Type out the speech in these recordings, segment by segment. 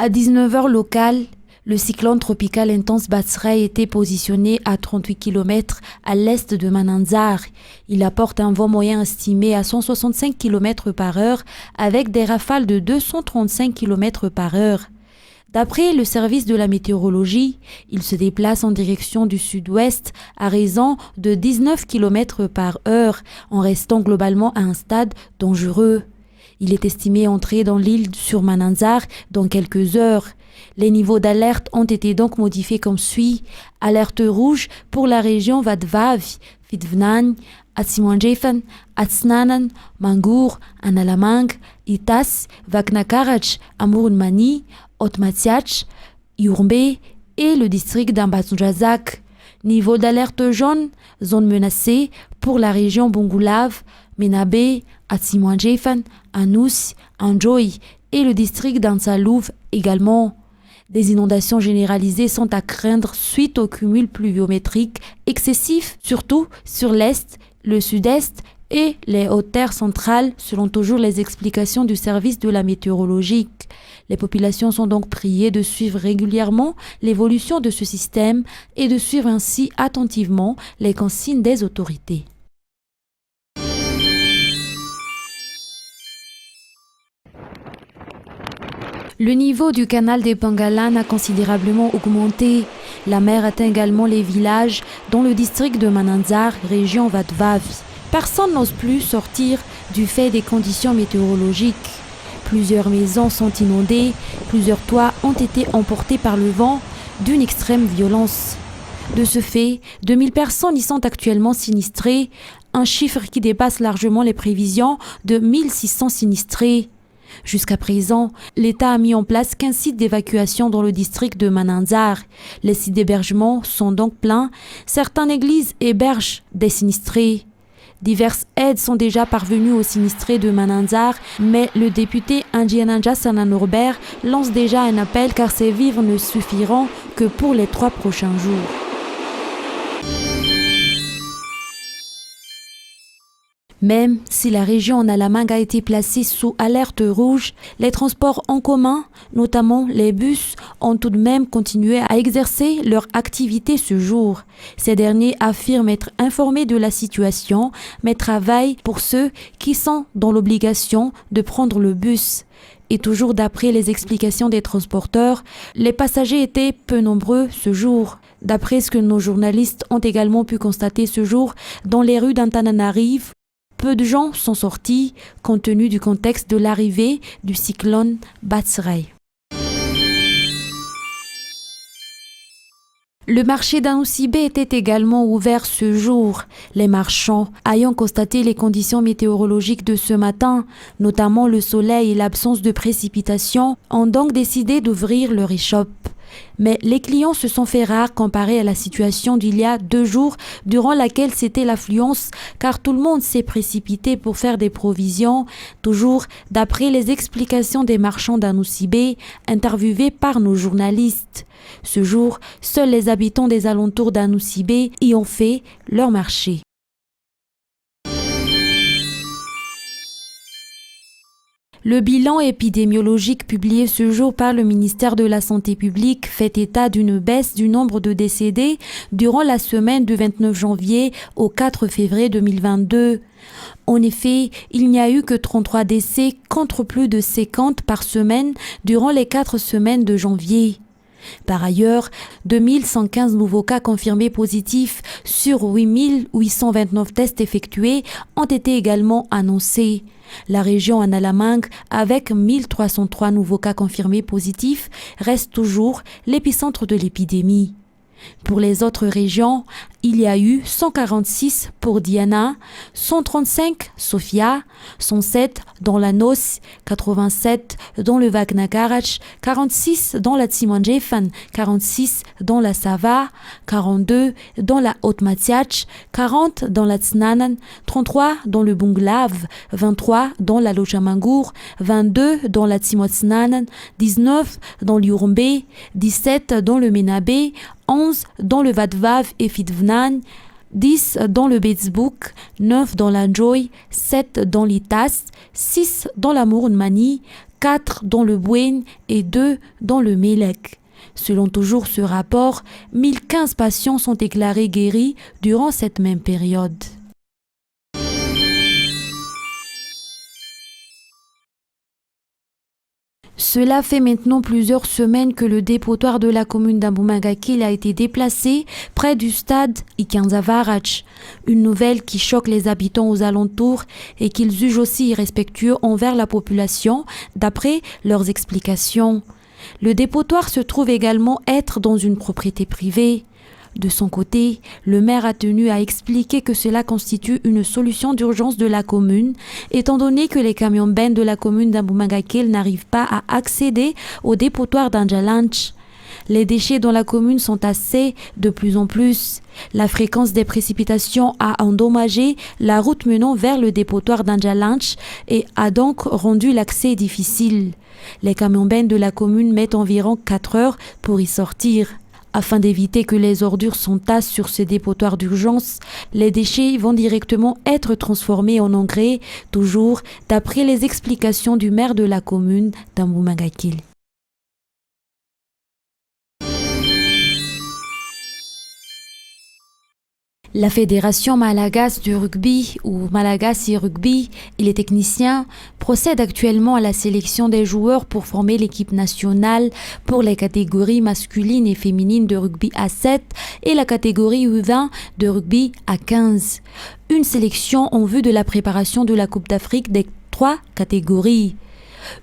À 19 heures locales, le cyclone tropical intense Batsirai était positionné à 38 km à l'est de Mananzar. Il apporte un vent moyen estimé à 165 km par heure avec des rafales de 235 km par heure. D'après le service de la météorologie, il se déplace en direction du sud-ouest à raison de 19 km par heure en restant globalement à un stade dangereux. Il est estimé entrer dans l'île sur Mananzar dans quelques heures. Les niveaux d'alerte ont été donc modifiés comme suit. Alerte rouge pour la région Vadvav, Fidvnan, Atsimanjefen, Atsnanan, Mangour, Analamang, Itas, Vaknakarach, Amurunmani, Otmatiach, Yurmbe et le district d'Ambatsoujazak. Niveau d'alerte jaune, zone menacée pour la région Bongulav, Menabe, Atsimanjefen, Anous, Anjoy et le district d'Ansalouv également. Des inondations généralisées sont à craindre suite au cumul pluviométrique excessif, surtout sur l'est, le sud-est et les hautes terres centrales, selon toujours les explications du service de la météorologie. Les populations sont donc priées de suivre régulièrement l'évolution de ce système et de suivre ainsi attentivement les consignes des autorités. Le niveau du canal des Pangalan a considérablement augmenté. La mer atteint également les villages dans le district de Mananzar, région Vadvav. Personne n'ose plus sortir du fait des conditions météorologiques. Plusieurs maisons sont inondées, plusieurs toits ont été emportés par le vent d'une extrême violence. De ce fait, 2000 personnes y sont actuellement sinistrées, un chiffre qui dépasse largement les prévisions de 1600 sinistrés. Jusqu'à présent, l'État a mis en place 15 sites d'évacuation dans le district de Mananzar. Les sites d'hébergement sont donc pleins. Certaines églises hébergent des sinistrés. Diverses aides sont déjà parvenues aux sinistrés de Mananzar, mais le député Andjiananja Norbert lance déjà un appel car ces vivres ne suffiront que pour les 3 prochains jours. Même si la région Analamang a été placée sous alerte rouge, les transports en commun, notamment les bus, ont tout de même continué à exercer leur activité ce jour. Ces derniers affirment être informés de la situation, mais travaillent pour ceux qui sont dans l'obligation de prendre le bus. Et toujours d'après les explications des transporteurs, les passagers étaient peu nombreux ce jour. D'après ce que nos journalistes ont également pu constater ce jour, dans les rues d'Antananarive, peu de gens sont sortis compte tenu du contexte de l'arrivée du cyclone Batsirai. Le marché d'Anousibé était également ouvert ce jour. Les marchands, ayant constaté les conditions météorologiques de ce matin, notamment le soleil et l'absence de précipitations, ont donc décidé d'ouvrir leur échoppe. Mais les clients se sont fait rares comparé à la situation d'il y a 2 jours durant laquelle c'était l'affluence car tout le monde s'est précipité pour faire des provisions, toujours d'après les explications des marchands d'Anousibé interviewés par nos journalistes. Ce jour, seuls les habitants des alentours d'Anousibé y ont fait leur marché. Le bilan épidémiologique publié ce jour par le ministère de la Santé publique fait état d'une baisse du nombre de décédés durant la semaine du 29 janvier au 4 février 2022. En effet, il n'y a eu que 33 décès contre plus de 50 par semaine durant les 4 semaines de janvier. Par ailleurs, 2115 nouveaux cas confirmés positifs sur 8829 tests effectués ont été également annoncés. La région Analamang, avec 1303 nouveaux cas confirmés positifs, reste toujours l'épicentre de l'épidémie. Pour les autres régions, il y a eu 146 pour Diana, 135 Sofia, 107 dans la Nos, 87 dans le Vaknakarach, 46 dans la Tsimanjefen, 46 dans la Sava, 42 dans la Otmatiach, 40 dans la Tsnanan, 33 dans le Bunglav, 23 dans la Lochamangour, 22 dans la Tsimotsnanan, 19 dans l'Yurmbe, 17 dans le Menabe, 11 dans le Vadvav et Fidvnan, 10 dans le Betzbouk, 9 dans l'Anjoy, 7 dans l'Itas, 6 dans la Mourunmani, 4 dans le Bouen et 2 dans le Mélec. Selon toujours ce rapport, 1015 patients sont déclarés guéris durant cette même période. Cela fait maintenant plusieurs semaines que le dépotoir de la commune d'Ambumangakil a été déplacé près du stade Ikanzavarach. Une nouvelle qui choque les habitants aux alentours et qu'ils jugent aussi irrespectueux envers la population, d'après leurs explications. Le dépotoir se trouve également être dans une propriété privée. De son côté, le maire a tenu à expliquer que cela constitue une solution d'urgence de la commune, étant donné que les camions-bennes de la commune d'Ambumangakil n'arrivent pas à accéder au dépotoir d'Andjalanch. Les déchets dans la commune sont assez de plus en plus. La fréquence des précipitations a endommagé la route menant vers le dépotoir d'Andjalanch et a donc rendu l'accès difficile. Les camions-bennes de la commune mettent environ 4 heures pour y sortir. Afin d'éviter que les ordures s'entassent sur ces dépotoirs d'urgence, les déchets vont directement être transformés en engrais, toujours d'après les explications du maire de la commune d'Ambumangakil. La Fédération malagasy du rugby ou Malagasy Rugby et les techniciens procèdent actuellement à la sélection des joueurs pour former l'équipe nationale pour les catégories masculines et féminines de rugby à 7 et la catégorie U20 de rugby à 15. Une sélection en vue de la préparation de la Coupe d'Afrique des 3 catégories.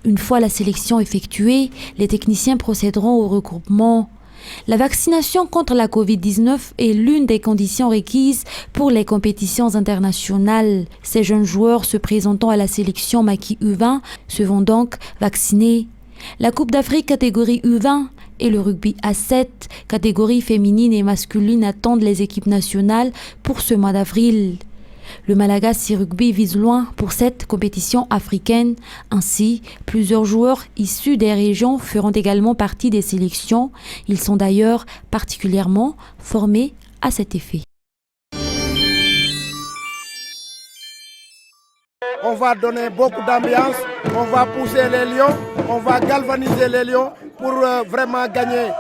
Une fois la sélection effectuée, les techniciens procéderont au regroupement. La vaccination contre la Covid-19 est l'une des conditions requises pour les compétitions internationales. Ces jeunes joueurs se présentant à la sélection Maki U20 se vont donc vacciner. La Coupe d'Afrique catégorie U20 et le rugby à 7, catégorie féminine et masculine, attendent les équipes nationales pour ce mois d'avril. Le Malagasy Rugby vise loin pour cette compétition africaine. Ainsi, plusieurs joueurs issus des régions feront également partie des sélections. Ils sont d'ailleurs particulièrement formés à cet effet. On va donner beaucoup d'ambiance, on va pousser les lions, on va galvaniser les lions pour vraiment gagner.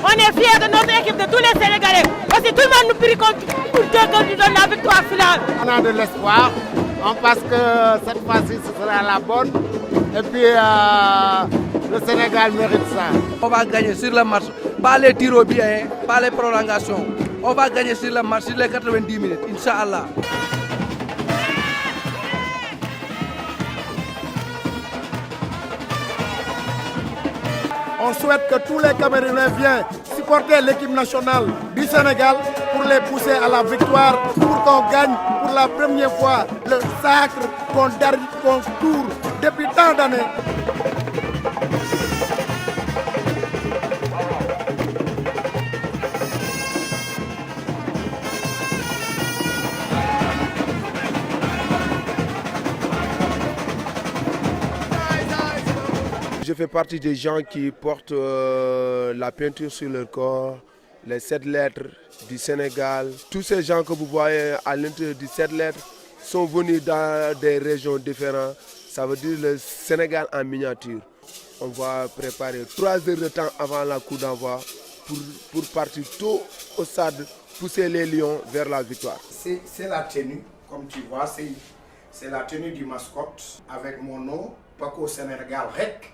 On est fiers de notre équipe, de tous les Sénégalais. Parce que tout le monde nous prie pour que nous donne la victoire finale. On a de l'espoir. On pense que cette fois-ci, ce sera la bonne. Et puis, le Sénégal mérite ça. On va gagner sur le match. Pas les tirs au but, pas les prolongations. On va gagner sur le match, sur les 90 minutes, Inch'Allah. On souhaite que tous les Camerounais viennent supporter l'équipe nationale du Sénégal pour les pousser à la victoire, pour qu'on gagne pour la première fois le sacre qu'on court depuis tant d'années. Je fais partie des gens qui portent la peinture sur leur corps, les 7 lettres du Sénégal. Tous ces gens que vous voyez à l'intérieur des 7 lettres sont venus dans des régions différentes. Ça veut dire le Sénégal en miniature. On va préparer 3 heures de temps avant la coup d'envoi pour partir tôt au stade, pousser les Lions vers la victoire. C'est la tenue, comme tu vois, c'est la tenue du mascotte avec mon nom, Paco Sénégal Rec.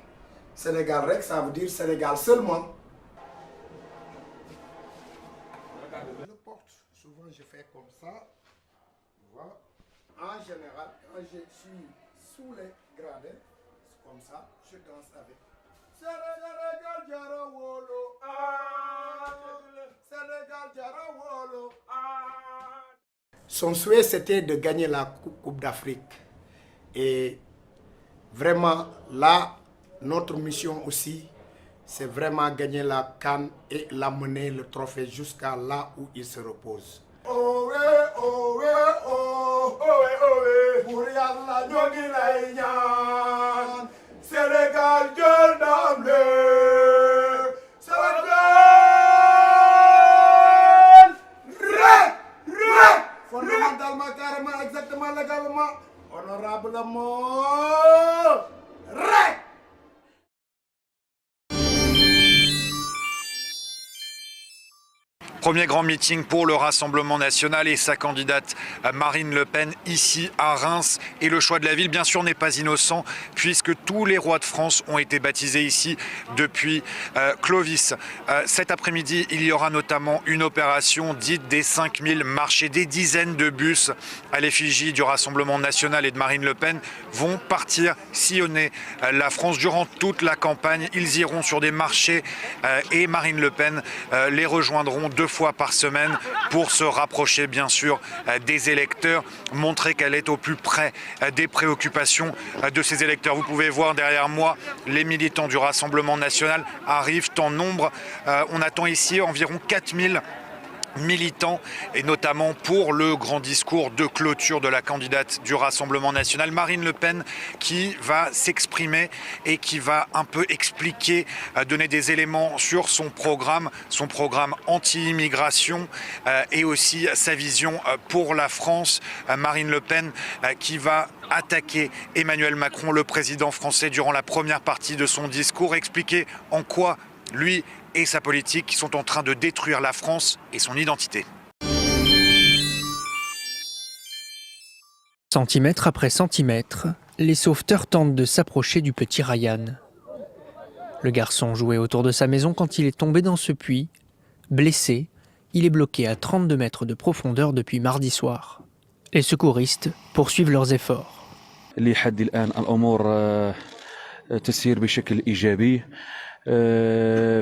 Sénégal Rec, ça veut dire Sénégal seulement. Je le porte, souvent je fais comme ça. Voilà. En général, quand je suis sous les gradins, comme ça, je danse avec. Son souhait, c'était de gagner la Coupe d'Afrique. Et vraiment, là, notre mission aussi, c'est vraiment gagner la CAN et l'amener le trophée jusqu'à là où il se repose. Oh, oh, oh, oh, pour Yalla Nyogi Laïnyan, Sénégal, Dieu d'Amblé, Sénégal, fondamentalement, carrément, exactement, légalement, honorablement, Premier grand meeting pour le Rassemblement national et sa candidate Marine Le Pen ici à Reims. Et le choix de la ville, bien sûr, n'est pas innocent puisque tous les rois de France ont été baptisés ici depuis Clovis. Cet après-midi, il y aura notamment une opération dite des 5000 marchés. Des dizaines de bus à l'effigie du Rassemblement national et de Marine Le Pen vont partir sillonner la France durant toute la campagne. Ils iront sur des marchés et Marine Le Pen les rejoindront 2 fois par semaine pour se rapprocher bien sûr des électeurs, montrer qu'elle est au plus près des préoccupations de ses électeurs. Vous pouvez voir derrière moi, les militants du Rassemblement national arrivent en nombre. On attend ici environ 4000 militants et notamment pour le grand discours de clôture de la candidate du Rassemblement national, Marine Le Pen, qui va s'exprimer et qui va un peu expliquer, donner des éléments sur son programme anti-immigration et aussi sa vision pour la France. Marine Le Pen qui va attaquer Emmanuel Macron, le président français, durant la première partie de son discours, expliquer en quoi lui et sa politique sont en train de détruire la France et son identité. Centimètre après centimètre, les sauveteurs tentent de s'approcher du petit Ryan. Le garçon jouait autour de sa maison quand il est tombé dans ce puits. Blessé, il est bloqué à 32 mètres de profondeur depuis mardi soir. Les secouristes poursuivent leurs efforts.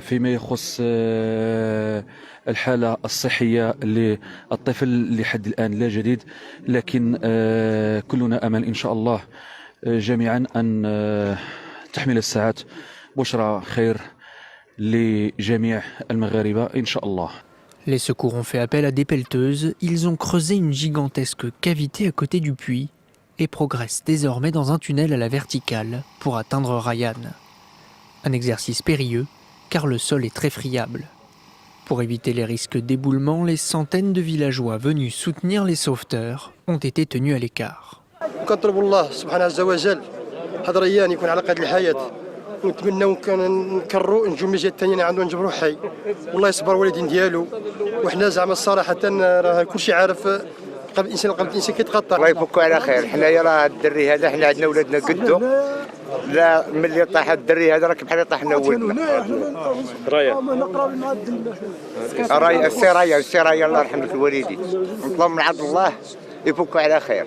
فيما يخص الحالة الصحية للطفل لحد الآن لا جديد لكن كلنا أمل إن شاء الله جميعا أن تحمل الساعات بشرى خير لجميع المغاربة إن شاء الله. Les secours ont fait appel à des pelleteuses. Ils ont creusé une gigantesque cavité à côté du puits et progressent désormais dans un tunnel à la verticale pour atteindre Ryan. Un exercice périlleux, car le sol est très friable. Pour éviter les risques d'éboulement, les centaines de villageois venus soutenir les sauveteurs ont été tenus à l'écart. قلب الانسان كيتغطى. الله يفكوا على خير. حنايا راه الدري هذا حنا عندنا ولادنا قدو لا ملي طاح الدري هذا راك بحال طاحنا ولدنا. رايه السرايا الله يرحم الوالدين. نطلب من عبد الله يفكوا على خير.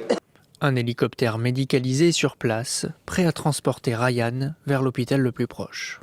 Un hélicoptère médicalisé est sur place, prêt à transporter Ryan vers l'hôpital le plus proche.